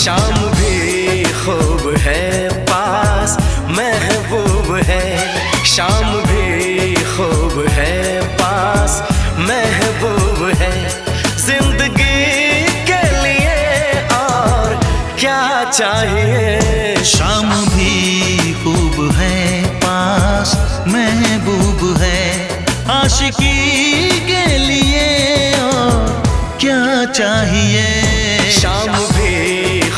शाम भी खूब है पास महबूब है, शाम भी खूब है पास महबूब है। जिंदगी के लिए और क्या चाहिए। शाम भी खूब है पास महबूब है, आशिकी के लिए और क्या चाहिए। शाम